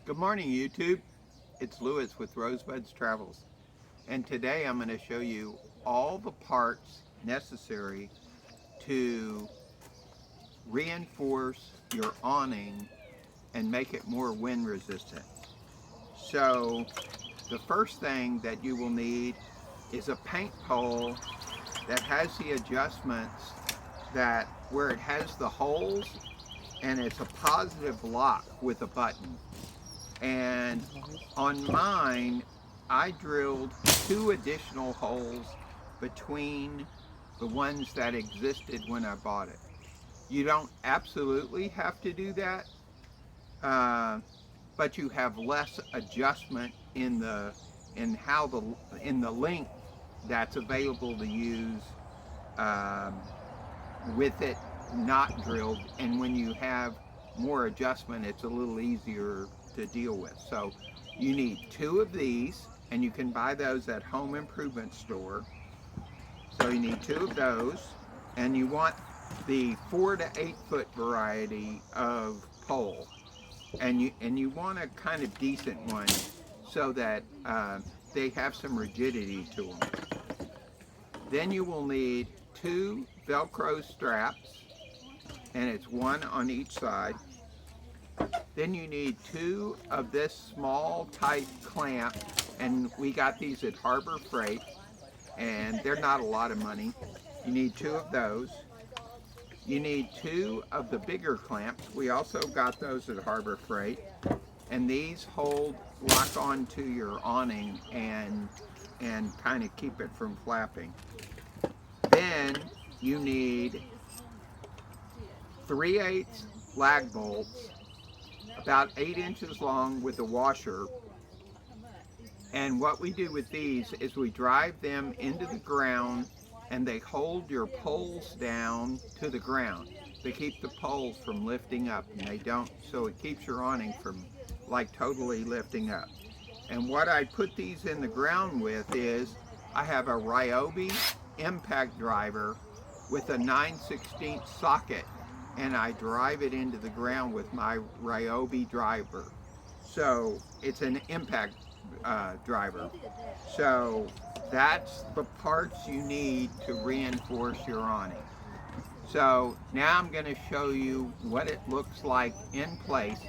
Good morning, YouTube. It's Lewis with Rosebuds Travels, and today I'm going to show you all the parts necessary to reinforce your awning and make it more wind resistant. So the first thing that you will need is a paint pole that has the adjustments that where it has the holes and it's a positive lock with a button. And on mine, I drilled 2 additional holes between the ones that existed when I bought it. You don't absolutely have to do that, but you have less adjustment in the length that's available to use with it not drilled. And when you have more adjustment, it's a little easier to deal with. So you need 2 of these, and you can buy those at home improvement store. So you need 2 of those, and you want the 4 to 8 foot variety of pole, and you want a kind of decent one so that they have some rigidity to them. Then you will need 2 Velcro straps, and it's 1 on each side. Then you need 2 of this small type clamp, and we got these at Harbor Freight, and they're not a lot of money. You need 2 of those. You need 2 of the bigger clamps. We also got those at Harbor Freight, and these lock onto your awning and kind of keep it from flapping. Then you need 3/8 lag bolts, about 8 inches long with a washer. And what we do with these is we drive them into the ground, and they hold your poles down to the ground. They keep the poles from lifting up, and they don't, so it keeps your awning from like totally lifting up. And what I put these in the ground with is I have a Ryobi impact driver with a 9/16 socket, and I drive it into the ground with my Ryobi driver. So it's an impact driver. So that's the parts you need to reinforce your awning. So now I'm going to show you what it looks like in place.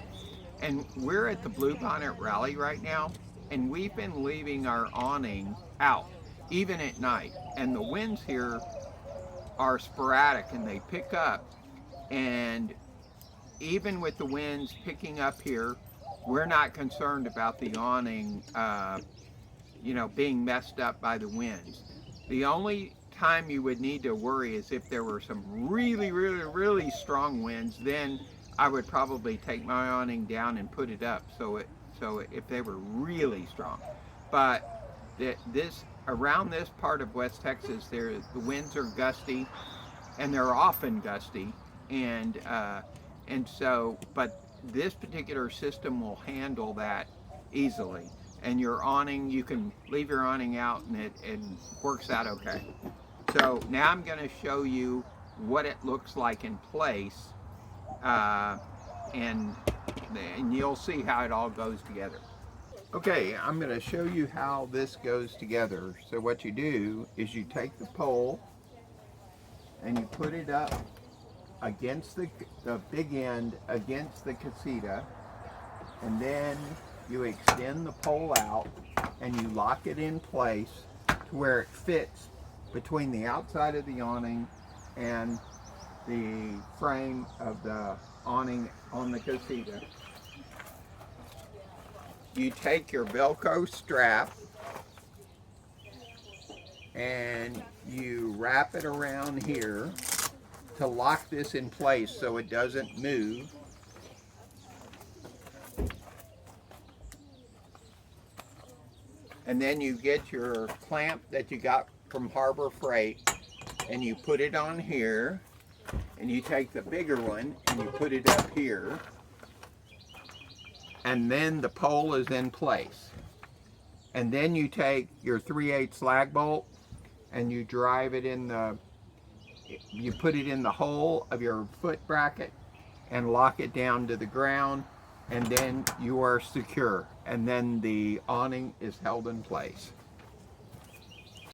And we're at the Bluebonnet Rally right now, and we've been leaving our awning out, even at night. And the winds here are sporadic, and they pick up. And even with the winds picking up here, we're not concerned about the awning, being messed up by the winds. The only time you would need to worry is if there were some really, really, really strong winds. Then I would probably take my awning down and put it up. So if they were really strong, but around this part of West Texas, the winds are gusty, and they're often gusty, and so, but this particular system will handle that easily. And your awning, you can leave your awning out, and it works out okay. So now I'm going to show you what it looks like in place, and you'll see how it all goes together. Okay, I'm going to show you how this goes together. So what you do is you take the pole and you put it up against the big end against the casita, and then you extend the pole out and you lock it in place to where it fits between the outside of the awning and the frame of the awning on the casita. You take your Velcro strap and you wrap it around here to lock this in place so it doesn't move. And then you get your clamp that you got from Harbor Freight, and you put it on here, and you take the bigger one and you put it up here, and then the pole is in place. And then you take your 3/8 lag bolt and you drive it in you put it in the hole of your foot bracket and lock it down to the ground, and then you are secure, and then the awning is held in place.